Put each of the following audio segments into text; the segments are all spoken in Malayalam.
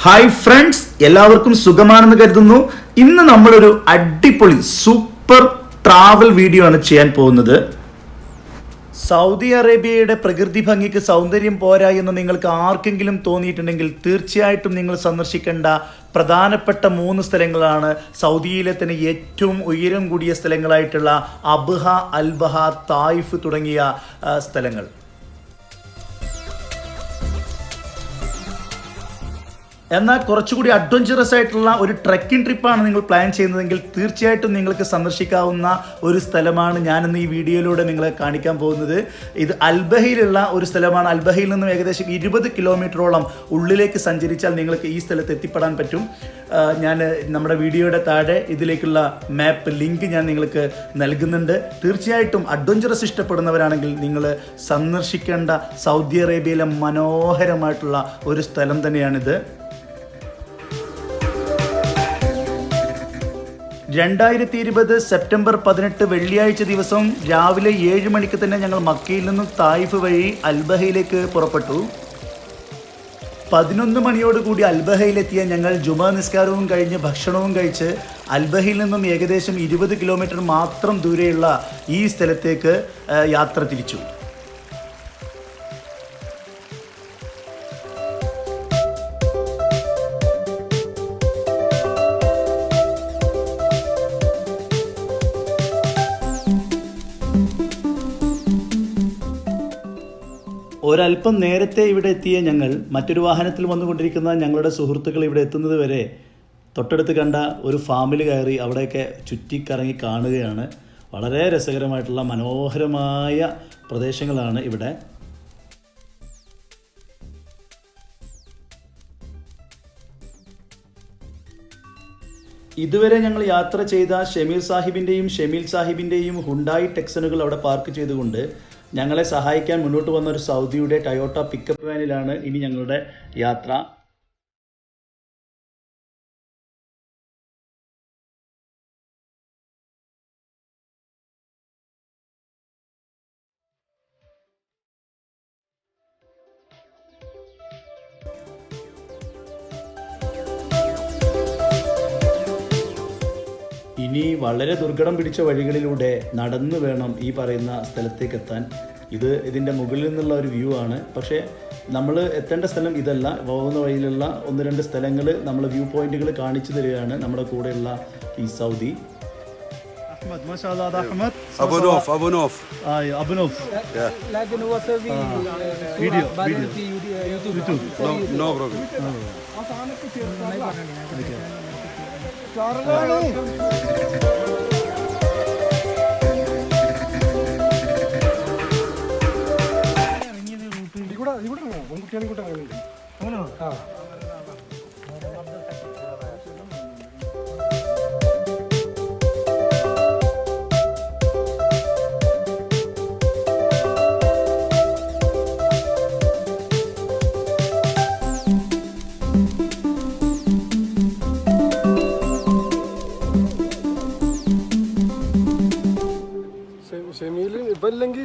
ഹായ് ഫ്രണ്ട്സ്, എല്ലാവർക്കും സുഖമാണെന്ന് കരുതുന്നു. ഇന്ന് നമ്മളൊരു അടിപൊളി സൂപ്പർ ട്രാവൽ വീഡിയോ ആണ് ചെയ്യാൻ പോകുന്നത്. സൗദി അറേബ്യയുടെ പ്രകൃതി ഭംഗിക്ക് സൗന്ദര്യം പോരാ എന്ന് നിങ്ങൾക്ക് ആർക്കെങ്കിലും തോന്നിയിട്ടുണ്ടെങ്കിൽ തീർച്ചയായിട്ടും നിങ്ങൾ സന്ദർശിക്കേണ്ട പ്രധാനപ്പെട്ട 3 സ്ഥലങ്ങളാണ് സൗദിയിലെ തന്നെ ഏറ്റവും ഉയരം കൂടിയ സ്ഥലങ്ങളായിട്ടുള്ള അബ്ഹ, അൽബഹ, തായിഫ് തുടങ്ങിയ സ്ഥലങ്ങൾ. എന്നാൽ കുറച്ചുകൂടി അഡ്വഞ്ചറസ് ആയിട്ടുള്ള ഒരു ട്രെക്കിംഗ് ട്രിപ്പാണ് നിങ്ങൾ പ്ലാൻ ചെയ്യുന്നതെങ്കിൽ തീർച്ചയായിട്ടും നിങ്ങൾക്ക് സന്ദർശിക്കാവുന്ന ഒരു സ്ഥലമാണ് ഞാനിന്ന് ഈ വീഡിയോയിലൂടെ നിങ്ങളെ കാണിക്കാൻ പോകുന്നത്. ഇത് അൽബഹയിലുള്ള ഒരു സ്ഥലമാണ്. അൽബഹയിൽ നിന്നും ഏകദേശം 20 കിലോമീറ്ററോളം ഉള്ളിലേക്ക് സഞ്ചരിച്ചാൽ നിങ്ങൾക്ക് ഈ സ്ഥലത്ത് എത്തിപ്പെടാൻ പറ്റും. ഞാൻ നമ്മുടെ വീഡിയോയുടെ താഴെ ഇതിലേക്കുള്ള മാപ്പ് ലിങ്ക് ഞാൻ നിങ്ങൾക്ക് നൽകുന്നുണ്ട്. തീർച്ചയായിട്ടും അഡ്വഞ്ചറസ് ഇഷ്ടപ്പെടുന്നവരാണെങ്കിൽ നിങ്ങൾ സന്ദർശിക്കേണ്ട സൗദി അറേബ്യയിലെ മനോഹരമായിട്ടുള്ള ഒരു സ്ഥലം തന്നെയാണിത്. 2020 സെപ്റ്റംബർ 18 വെള്ളിയാഴ്ച ദിവസം രാവിലെ 7 മണിക്ക് തന്നെ ഞങ്ങൾ മക്കയിൽ നിന്നും തായിഫ് വഴി അൽബഹയിലേക്ക് പുറപ്പെട്ടു. 11 മണിയോടുകൂടി അൽബഹയിലെത്തിയ ഞങ്ങൾ ജുമാ നിസ്കാരവും കഴിഞ്ഞ് ഭക്ഷണവും കഴിച്ച് അൽബഹയിൽ നിന്നും ഏകദേശം 20 കിലോമീറ്റർ മാത്രം ദൂരെയുള്ള ഈ സ്ഥലത്തേക്ക് യാത്ര തിരിച്ചു. ഒരല്പം നേരത്തെ ഇവിടെ എത്തിയ ഞങ്ങൾ മറ്റൊരു വാഹനത്തിൽ വന്നുകൊണ്ടിരിക്കുന്ന ഞങ്ങളുടെ സുഹൃത്തുക്കൾ ഇവിടെ എത്തുന്നത് വരെ തൊട്ടടുത്ത് കണ്ട ഒരു ഫാമിൽ കയറി അവിടെയൊക്കെ ചുറ്റിക്കറങ്ങി കാണുകയാണ്. വളരെ രസകരമായിട്ടുള്ള മനോഹരമായ പ്രദേശങ്ങളാണ് ഇവിടെ. ഇതുവരെ ഞങ്ങൾ യാത്ര ചെയ്ത ഷമീർ സാഹിബിൻ്റെയും ഷമീൽ സാഹിബിൻ്റെയും ഹുണ്ടായി ടെക്സനുകൾ അവിടെ പാർക്ക് ചെയ്തുകൊണ്ട് ഞങ്ങളെ സഹായിക്കാൻ മുന്നോട്ട് വന്ന ഒരു സൗദിയുടെ ടൊയോട്ട പിക്കപ്പ് വാനിലാണ് ഇനി ഞങ്ങളുടെ യാത്ര. ഇനി വളരെ ദുർഘടം പിടിച്ച വഴികളിലൂടെ നടന്നു വേണം ഈ പറയുന്ന സ്ഥലത്തേക്ക് എത്താൻ. ഇതിൻ്റെ മുകളിൽ നിന്നുള്ള ഒരു വ്യൂ ആണ്. പക്ഷേ നമ്മൾ എത്തേണ്ട സ്ഥലം ഇതല്ല. പോകുന്ന വഴിയിലുള്ള 1-2 സ്ഥലങ്ങൾ നമ്മൾ വ്യൂ പോയിന്റുകൾ കാണിച്ചു തരികയാണ് നമ്മുടെ കൂടെയുള്ള ഈ സൗദി. أحمد ما شاء الله هذا أحمد أبو نوف أبو نوف أبو نوف لكن هو في فيديو في يوتيوب no problem.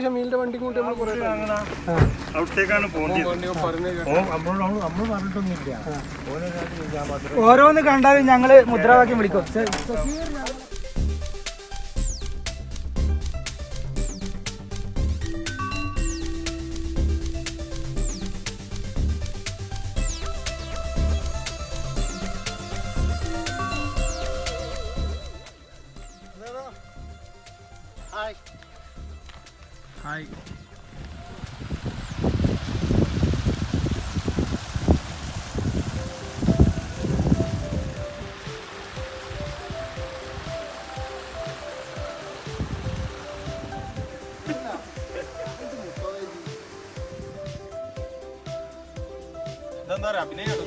ഷമീലിന്റെ വണ്ടി കൊണ്ട് ഓരോന്ന് കണ്ടാലും ഞങ്ങള് മുദ്രാവാക്യം വിളിക്കും. ഹായ്. ഇതെന്താ പറയാ അഭിനയം.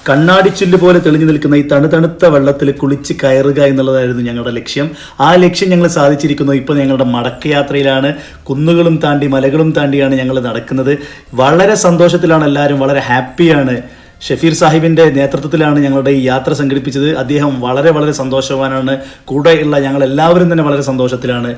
കണ്ണാടിച്ചില്ല് പോലെ തെളിഞ്ഞു നിൽക്കുന്ന ഈ തണുത്ത വെള്ളത്തിൽ കുളിച്ച് കയറുക എന്നുള്ളതായിരുന്നു ഞങ്ങളുടെ ലക്ഷ്യം. ആ ലക്ഷ്യം ഞങ്ങൾ സാധിച്ചിരിക്കുന്നു. ഇപ്പോൾ ഞങ്ങളുടെ മടക്കയാത്രയിലാണ്. കുന്നുകളും താണ്ടി മലകളും താണ്ടിയാണ് ഞങ്ങൾ നടക്കുന്നത്. വളരെ സന്തോഷത്തിലാണ് എല്ലാവരും, വളരെ ഹാപ്പിയാണ്. ഷഫീർ സാഹിബിൻ്റെ നേതൃത്വത്തിലാണ് ഞങ്ങളുടെ ഈ യാത്ര സംഘടിപ്പിച്ചത്. അദ്ദേഹം വളരെ സന്തോഷവാനാണ്. കൂടെയുള്ള ഞങ്ങൾ എല്ലാവരും തന്നെ വളരെ സന്തോഷത്തിലാണ്.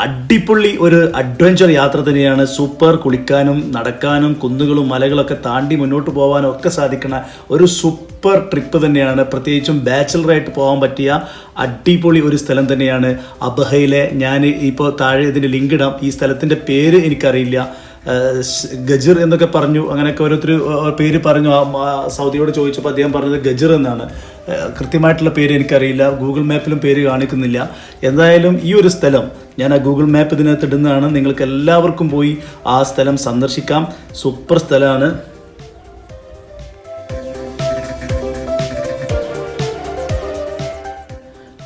അടിപൊളി ഒരു അഡ്വഞ്ചർ യാത്ര തന്നെയാണ്. സൂപ്പർ. കുളിക്കാനും നടക്കാനും കുന്നുകളും മലകളൊക്കെ താണ്ടി മുന്നോട്ട് പോകാനും ഒക്കെ സാധിക്കുന്ന ഒരു സൂപ്പർ ട്രിപ്പ് തന്നെയാണ്. പ്രത്യേകിച്ചും ബാച്ചിലറായിട്ട് പോകാൻ പറ്റിയ അടിപൊളി ഒരു സ്ഥലം തന്നെയാണ് അബഹയിലെ. ഞാൻ ഇപ്പോൾ താഴെ ഇതിൻ്റെ ലിങ്ക് ഇടാം. ഈ സ്ഥലത്തിൻ്റെ പേര് എനിക്കറിയില്ല. ഗജർ എന്നൊക്കെ പറഞ്ഞു, അങ്ങനെയൊക്കെ ഓരോരുത്തർ പേര് പറഞ്ഞു. സൗദിയോട് ചോദിച്ചപ്പോൾ അദ്ദേഹം പറഞ്ഞത് ഗജർ എന്നാണ്. കൃത്യമായിട്ടുള്ള പേര് എനിക്കറിയില്ല. ഗൂഗിൾ മാപ്പിലും പേര് കാണിക്കുന്നില്ല. എന്തായാലും ഈ ഒരു സ്ഥലം ഞാൻ ആ ഗൂഗിൾ മാപ്പ് ഇതിനകത്ത് ഇടുന്നതാണ്. നിങ്ങൾക്ക് എല്ലാവർക്കും പോയി ആ സ്ഥലം സന്ദർശിക്കാം. സൂപ്പർ സ്ഥലമാണ്.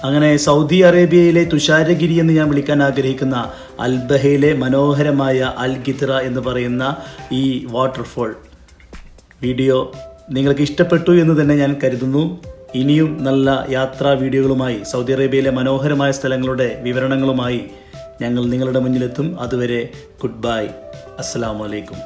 അങ്ങനെ സൗദി അറേബ്യയിലെ തുഷാരഗിരി എന്ന് ഞാൻ വിളിക്കാൻ ആഗ്രഹിക്കുന്ന അൽബഹയിലെ മനോഹരമായ അൽ ഗിത്ര എന്ന് പറയുന്ന ഈ വാട്ടർഫോൾ വീഡിയോ നിങ്ങൾക്ക് ഇഷ്ടപ്പെട്ടു എന്ന് തന്നെ ഞാൻ കരുതുന്നു. ഇനിയും നല്ല യാത്രാ വീഡിയോകളുമായി സൗദി അറേബ്യയിലെ മനോഹരമായ സ്ഥലങ്ങളുടെ വിവരണങ്ങളുമായി ഞങ്ങൾ നിങ്ങളുടെ മുന്നിലെത്തും. അതുവരെ ഗുഡ് ബൈ. അസ്സലാമു അലൈക്കും.